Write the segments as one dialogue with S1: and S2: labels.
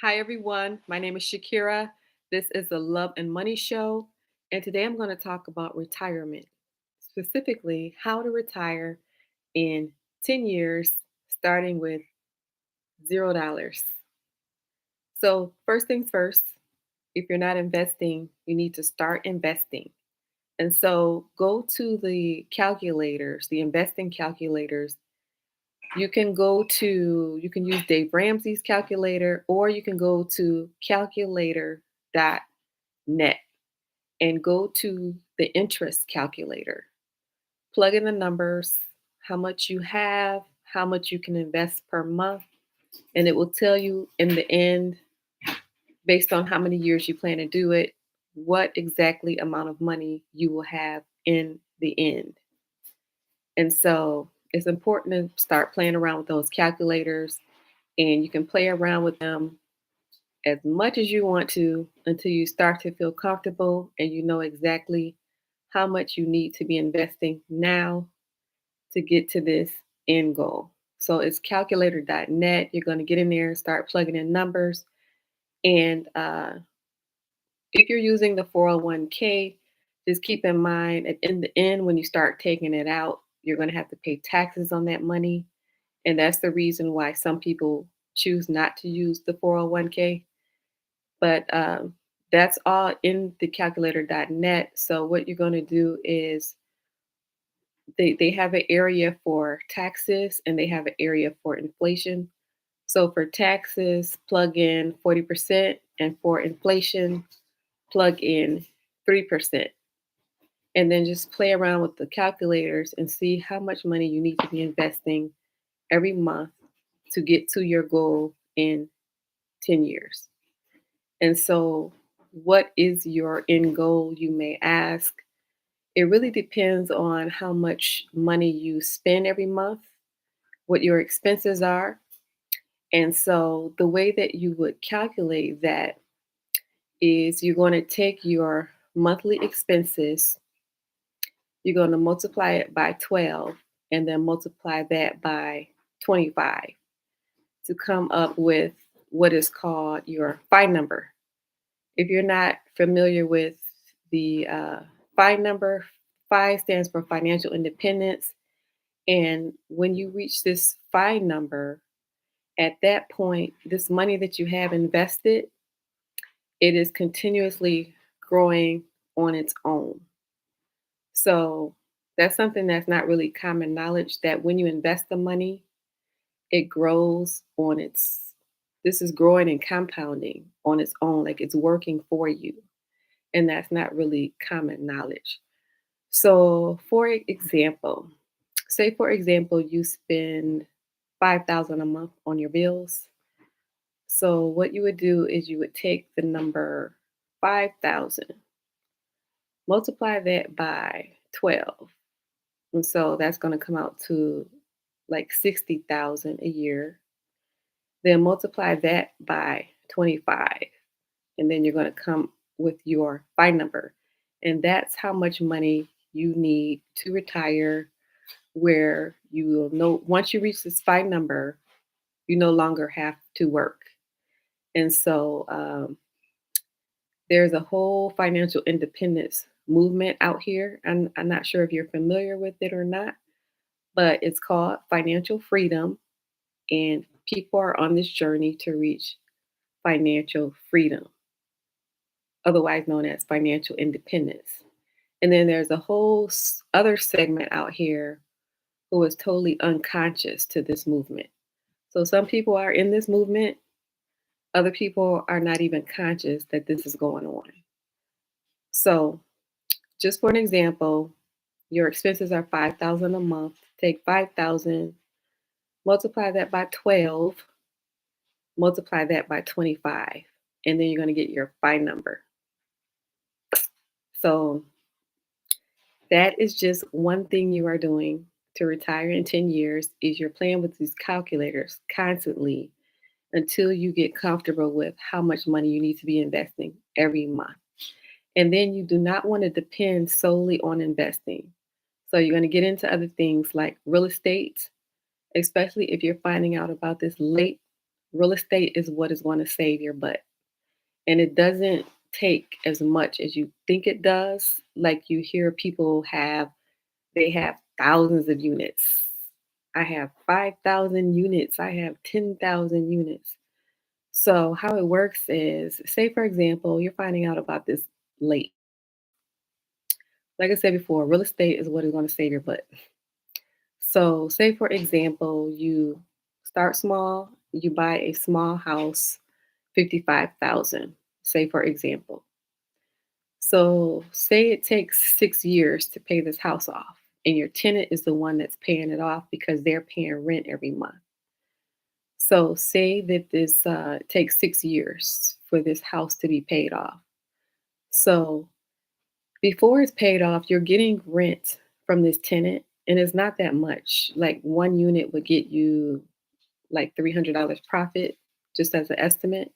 S1: Hi, everyone. My name is Shakira. This is the Love and Money Show. And today I'm going to talk about retirement, specifically how to retire in 10 years, starting with $0. So, first things first, if you're not investing, you need to start investing. And so, go to the calculators, the investing calculators. You can use Dave Ramsey's calculator, or you can go to calculator.net and go to the interest calculator. Plug in the numbers, how much you have, how much you can invest per month, and it will tell you in the end, based on how many years you plan to do it, what exactly amount of money you will have in the end. And so it's important to start playing around with those calculators, and you can play around with them as much as you want to until you start to feel comfortable and you know exactly how much you need to be investing now to get to this end goal. So it's calculator.net. You're going to get in there and start plugging in numbers. And if you're using the 401k, just keep in mind that in the end, when you start taking it out, you're going to have to pay taxes on that money. And that's the reason why some people choose not to use the 401k. But that's all in the calculator.net. So what you're going to do is they have an area for taxes and they have an area for inflation. So for taxes, plug in 40%, and for inflation, plug in 3%. And then just play around with the calculators and see how much money you need to be investing every month to get to your goal in 10 years. And so, what is your end goal, you may ask? It really depends on how much money you spend every month, what your expenses are. And so, the way that you would calculate that is you're going to take your monthly expenses, you're going to multiply it by 12, and then multiply that by 25 to come up with what is called your phi number. If you're not familiar with the phi number, phi stands for financial independence. And when you reach this phi number, at that point, this money that you have invested, it is continuously growing on its own. So that's something that's not really common knowledge, that when you invest the money, it grows on its, this is growing and compounding on its own, like it's working for you. And that's not really common knowledge. So, for example, say for example you spend 5,000 a month on your bills. So what you would do is you would take the number 5,000, multiply that by 12. And so that's going to come out to like 60,000 a year. Then multiply that by 25. And then you're going to come with your phi number. And that's how much money you need to retire, where you will know once you reach this phi number, you no longer have to work. And so there's a whole financial independence movement out here. I'm not sure if you're familiar with it or not, but it's called financial freedom. And people are on this journey to reach financial freedom, otherwise known as financial independence. And then there's a whole other segment out here who is totally unconscious to this movement. So some people are in this movement, other people are not even conscious that this is going on. So, just for an example, your expenses are 5,000 a month. Take 5,000, multiply that by 12, multiply that by 25, and then you're going to get your phi number. So, that is just one thing you are doing to retire in 10 years is you're playing with these calculators constantly until you get comfortable with how much money you need to be investing every month. And then you do not want to depend solely on investing. So you're going to get into other things like real estate, especially if you're finding out about this late. Real estate is what is going to save your butt. And it doesn't take as much as you think it does. Like you hear people have, they have thousands of units. I have 5,000 units. I have 10,000 units. So, how it works is, say, for example, you're finding out about this late. Like I said before, real estate is what is going to save your butt. So, say, for example, you start small, you buy a small house, 55,000, say, for example. So, say it takes 6 years to pay this house off, and your tenant is the one that's paying it off because they're paying rent every month. So, say that this takes 6 years for this house to be paid off. So, before it's paid off, you're getting rent from this tenant, and it's not that much. Like one unit would get you like $300 profit, just as an estimate.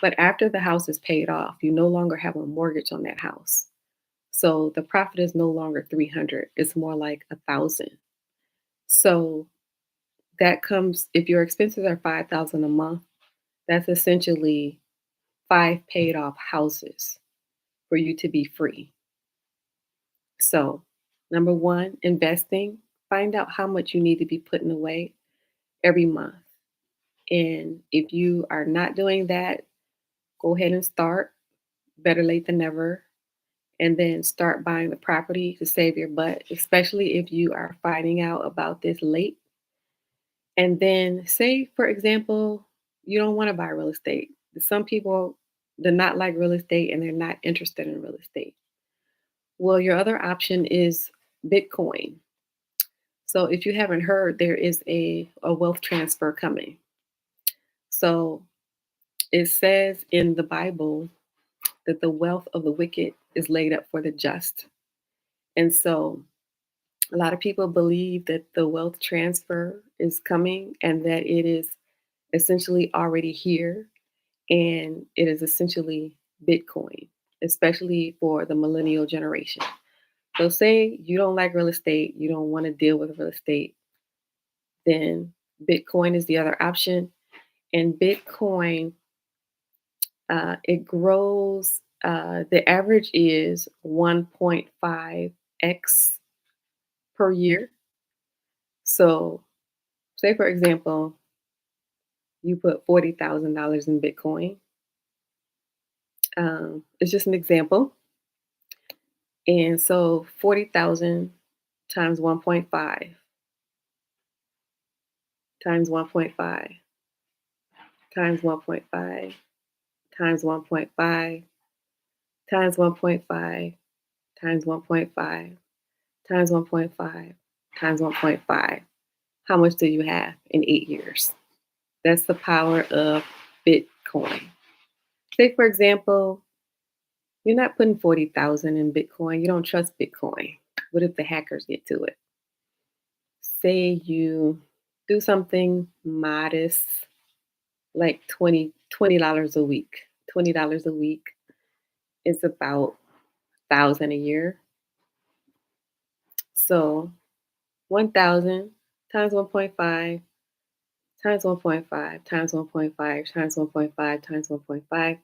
S1: But after the house is paid off, you no longer have a mortgage on that house. So the profit is no longer 300, it's more like 1,000. So that comes, if your expenses are 5,000 a month, that's essentially five paid off houses for you to be free. So, number one, investing, find out how much you need to be putting away every month. And if you are not doing that, go ahead and start. Better late than never. And then start buying the property to save your butt, especially if you are finding out about this late. And then, say, for example, you don't want to buy real estate. Some people do not like real estate and they're not interested in real estate. Well, your other option is Bitcoin. So, if you haven't heard, there is a wealth transfer coming. So, it says in the Bible that the wealth of the wicked is laid up for the just. And so, a lot of people believe that the wealth transfer is coming and that it is essentially already here, and it is essentially Bitcoin, especially for the millennial generation. So, say you don't like real estate, you don't want to deal with real estate, then Bitcoin is the other option. And Bitcoin, it grows, the average is 1.5x per year. So, say for example, you put $40,000 in Bitcoin. It's just an example. And so 40,000 times 1.5 times 1.5 times 1.5 times 1.5 times 1.5 times 1.5 times 1.5 times 1.5. How much do you have in 8 years? That's the power of Bitcoin. Say, for example, you're not putting 40,000 in Bitcoin. You don't trust Bitcoin. What if the hackers get to it? Say you do something modest, like $20 a week. $20 a week is about 1,000 a year. So 1,000 times 1.5 times 1.5 times 1.5 times 1.5 times 1.5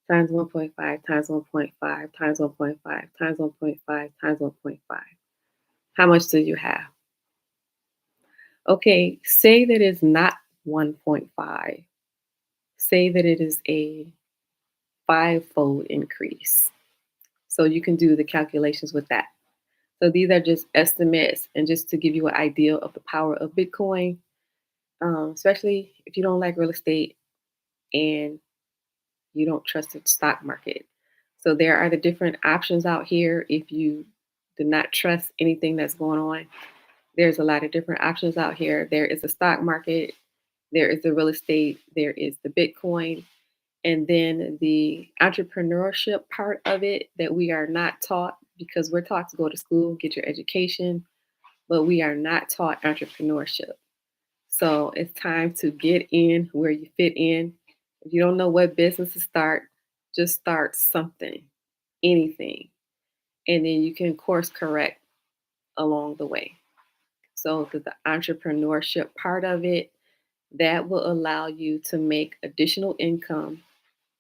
S1: times 1.5 times 1.5 times 1.5 times 1.5 times 1.5. How much do you have? Okay, say that it's not 1.5. Say that it is a five-fold increase. So you can do the calculations with that. So these are just estimates and just to give you an idea of the power of Bitcoin, especially if you don't like real estate and you don't trust the stock market. So there are the different options out here. If you do not trust anything that's going on, there's a lot of different options out here. There is the stock market, there is the real estate, there is the Bitcoin, and then the entrepreneurship part of it that we are not taught because we're taught to go to school, get your education, but we are not taught entrepreneurship. So it's time to get in where you fit in. If you don't know what business to start, just start something, anything, and then you can course correct along the way. So the entrepreneurship part of it, That will allow you to make additional income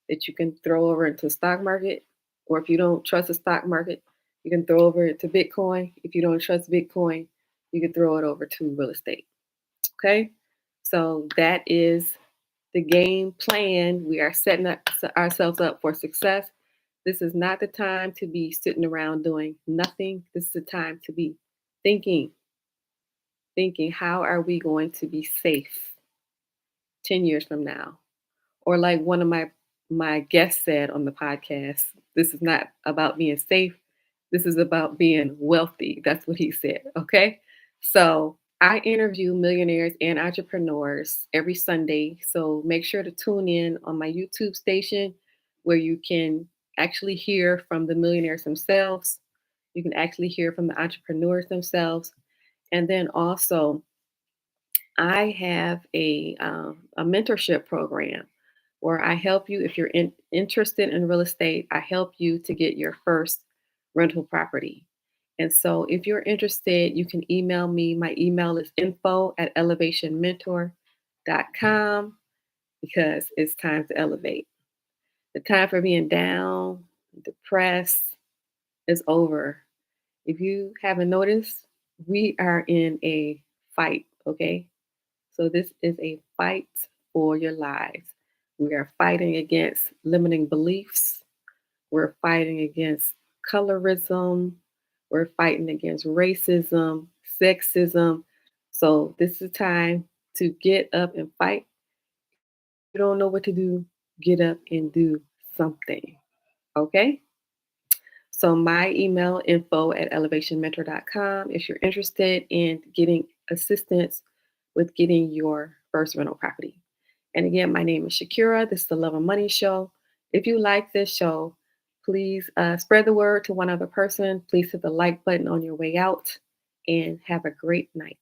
S1: that you can throw over into the stock market. Or if you don't trust the stock market, you can throw over it to Bitcoin. If you don't trust Bitcoin, you can throw it over to real estate. Okay. So that is the game plan. We are setting ourselves up for success. This is not the time to be sitting around doing nothing. This is the time to be thinking, thinking, how are we going to be safe 10 years from now? Or like one of my guests said on the podcast, this is not about being safe. This is about being wealthy. That's what he said. Okay. So I interview millionaires and entrepreneurs every Sunday. So make sure to tune in on my YouTube station where you can actually hear from the millionaires themselves. You can actually hear from the entrepreneurs themselves. And then also, I have a mentorship program where I help you if you're interested in real estate. I help you to get your first rental property. And so if you're interested, you can email me. My email is info@elevationmentor.com because it's time to elevate. The time for being down, depressed is over. If you haven't noticed, we are in a fight, okay? So this is a fight for your lives. We are fighting against limiting beliefs. We're fighting against colorism. We're fighting against racism, sexism. So this is time to get up and fight. If you don't know what to do, get up and do something. Okay? So my email info@elevationmentor.com if you're interested in getting assistance with getting your first rental property. And again, my name is Shakira. This is the Love and Money Show. If you like this show, please spread the word to one other person. Please hit the like button on your way out and have a great night.